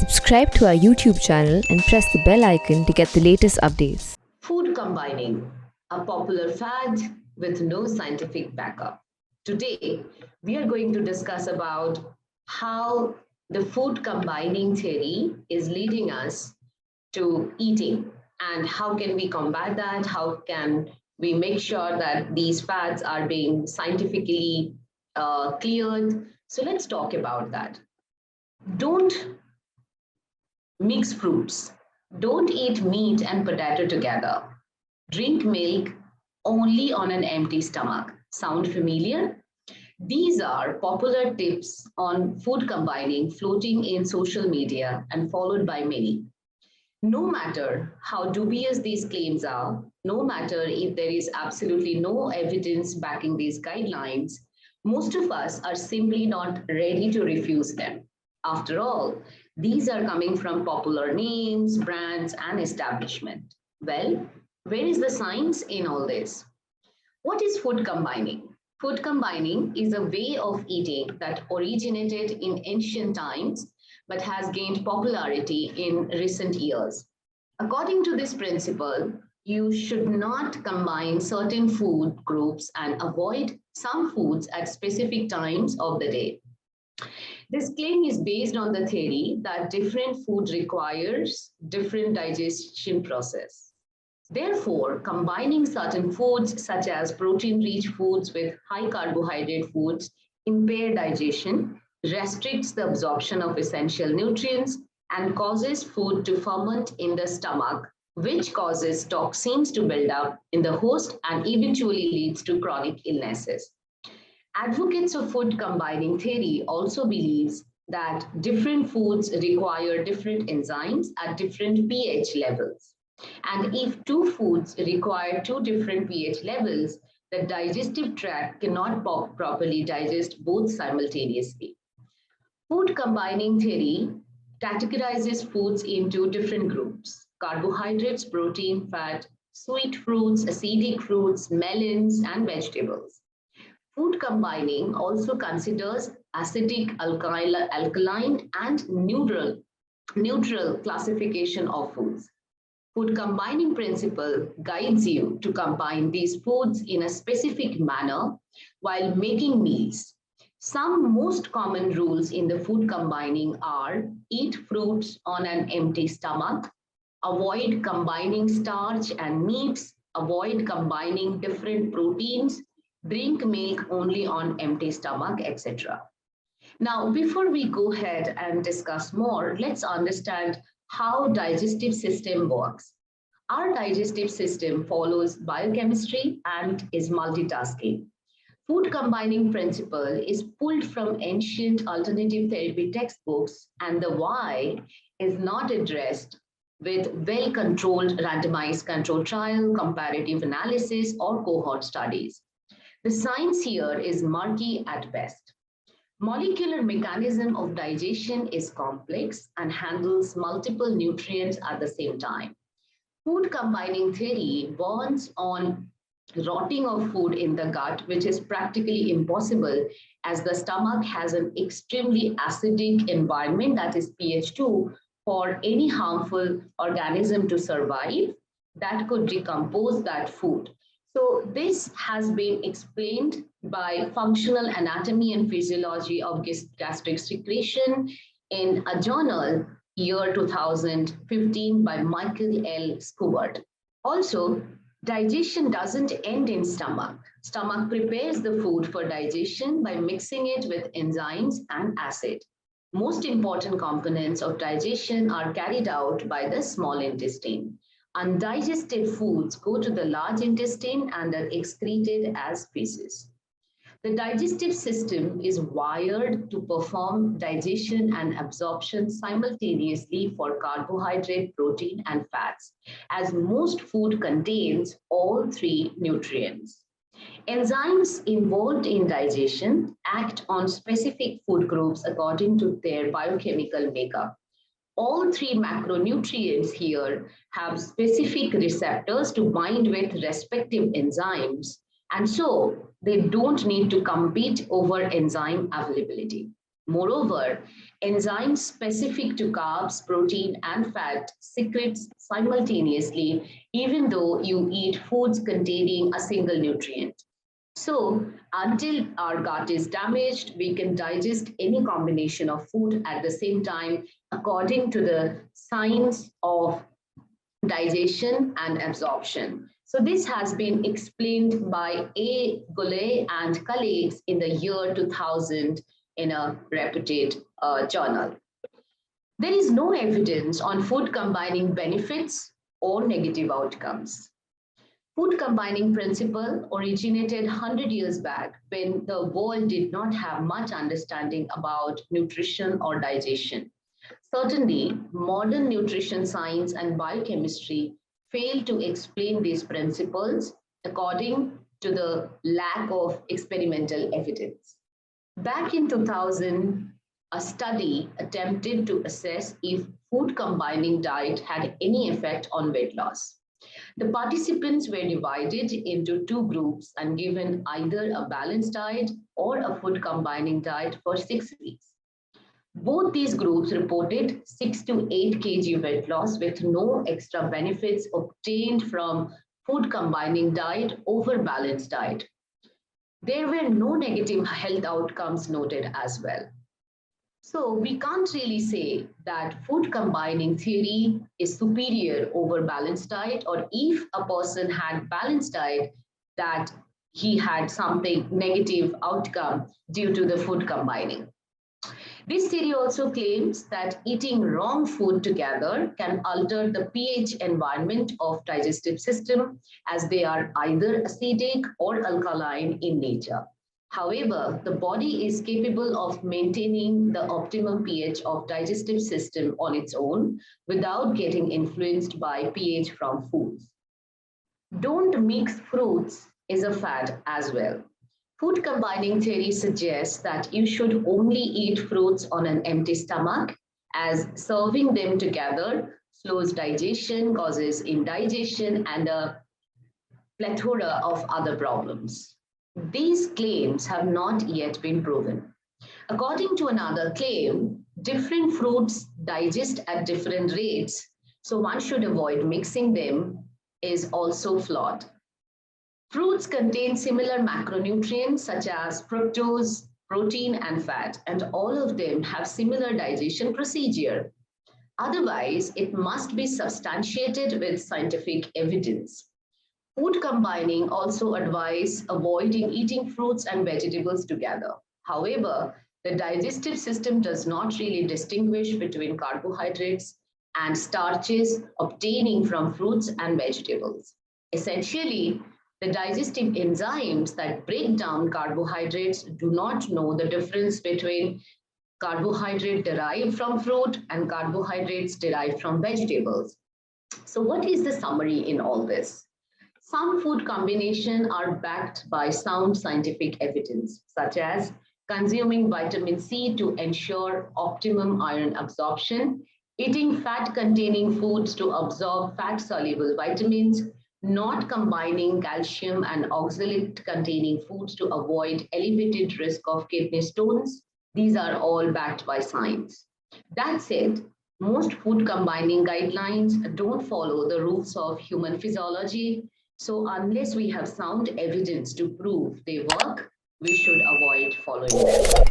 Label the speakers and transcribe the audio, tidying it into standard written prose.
Speaker 1: Subscribe to our YouTube channel and press the bell icon to get the latest updates.
Speaker 2: Food combining, a popular fad with no scientific backup. Today, we are going to discuss about how the food combining theory is leading us to eating and how can we combat that? How can we make sure that these fads are being scientifically cleared? So let's talk about that. Don't mix fruits. Don't eat meat and potato together. Drink milk only on an empty stomach. Sound familiar? These are popular tips on food combining floating in social media and followed by many. No matter how dubious these claims are, no matter if there is absolutely no evidence backing these guidelines, most of us are simply not ready to refuse them. After all, these are coming from popular names, brands, and establishment. Well, where is the science in all this? What is food combining? Food combining is a way of eating that originated in ancient times but has gained popularity in recent years. According to this principle, you should not combine certain food groups and avoid some foods at specific times of the day. This claim is based on the theory that different food requires different digestion process. Therefore, combining certain foods such as protein-rich foods with high carbohydrate foods impair digestion, restricts the absorption of essential nutrients, and causes food to ferment in the stomach, which causes toxins to build up in the host and eventually leads to chronic illnesses. Advocates of food combining theory also believes that different foods require different enzymes at different pH levels. And if two foods require two different pH levels, the digestive tract cannot properly digest both simultaneously. Food combining theory categorizes foods into different groups: carbohydrates, protein, fat, sweet fruits, acidic fruits, melons, and vegetables. Food combining also considers acidic, alkaline, and neutral classification of foods. Food combining principle guides you to combine these foods in a specific manner while making meals. Some most common rules in the food combining are: eat fruits on an empty stomach, avoid combining starch and meats, avoid combining different proteins, drink milk only on empty stomach, etc. Now, before we go ahead and discuss more, let's understand how digestive system works. Our digestive system follows biochemistry and is multitasking. Food combining principle is pulled from ancient alternative therapy textbooks, and the why is not addressed with well-controlled randomized control trial, comparative analysis, or cohort studies. The science here is murky at best. Molecular mechanism of digestion is complex and handles multiple nutrients at the same time. Food combining theory warns on rotting of food in the gut, which is practically impossible as the stomach has an extremely acidic environment, that is pH 2, for any harmful organism to survive that could decompose that food. So this has been explained by functional anatomy and physiology of gastric secretion in a journal year 2015 by Michael L. Skubert. Also, digestion doesn't end in stomach. Stomach prepares the food for digestion by mixing it with enzymes and acid. Most important components of digestion are carried out by the small intestine. Undigested foods go to the large intestine and are excreted as feces. The digestive system is wired to perform digestion and absorption simultaneously for carbohydrate, protein, and fats, as most food contains all three nutrients. Enzymes involved in digestion act on specific food groups according to their biochemical makeup. All three macronutrients here have specific receptors to bind with respective enzymes, and so they don't need to compete over enzyme availability. Moreover, enzymes specific to carbs, protein, and fat secretes simultaneously, even though you eat foods containing a single nutrient. So, until our gut is damaged, we can digest any combination of food at the same time according to the science of digestion and absorption. So, this has been explained by A. Goulet and colleagues in the year 2000 in a reputed journal. There is no evidence on food combining benefits or negative outcomes. Food combining principle originated 100 years back when the world did not have much understanding about nutrition or digestion. Certainly, modern nutrition science and biochemistry fail to explain these principles according to the lack of experimental evidence. Back in 2000, a study attempted to assess if food combining diet had any effect on weight loss. The participants were divided into two groups and given either a balanced diet or a food combining diet for 6 weeks. Both these groups reported 6 to 8 kg weight loss with no extra benefits obtained from food combining diet over balanced diet. There were no negative health outcomes noted as well. So we can't really say that food combining theory is superior over balanced diet, or if a person had balanced diet, that he had something negative outcome due to the food combining. This theory also claims that eating wrong food together can alter the pH environment of digestive system, as they are either acidic or alkaline in nature. However, the body is capable of maintaining the optimum pH of digestive system on its own without getting influenced by pH from foods. Don't mix fruits is a fad as well. Food combining theory suggests that you should only eat fruits on an empty stomach, as serving them together slows digestion, causes indigestion, and a plethora of other problems. These claims have not yet been proven. According to another claim, different fruits digest at different rates, so one should avoid mixing them, is also flawed. Fruits contain similar macronutrients such as fructose, protein, and fat, and all of them have similar digestion procedure. Otherwise, it must be substantiated with scientific evidence. Food combining also advise avoiding eating fruits and vegetables together. However, the digestive system does not really distinguish between carbohydrates and starches obtaining from fruits and vegetables. Essentially, the digestive enzymes that break down carbohydrates do not know the difference between carbohydrate derived from fruit and carbohydrates derived from vegetables. So what is the summary in all this? Some food combinations are backed by sound scientific evidence, such as consuming vitamin C to ensure optimum iron absorption, eating fat-containing foods to absorb fat-soluble vitamins, not combining calcium and oxalate-containing foods to avoid elevated risk of kidney stones. These are all backed by science. That said, most food combining guidelines don't follow the rules of human physiology. So unless we have sound evidence to prove they work, we should avoid following them.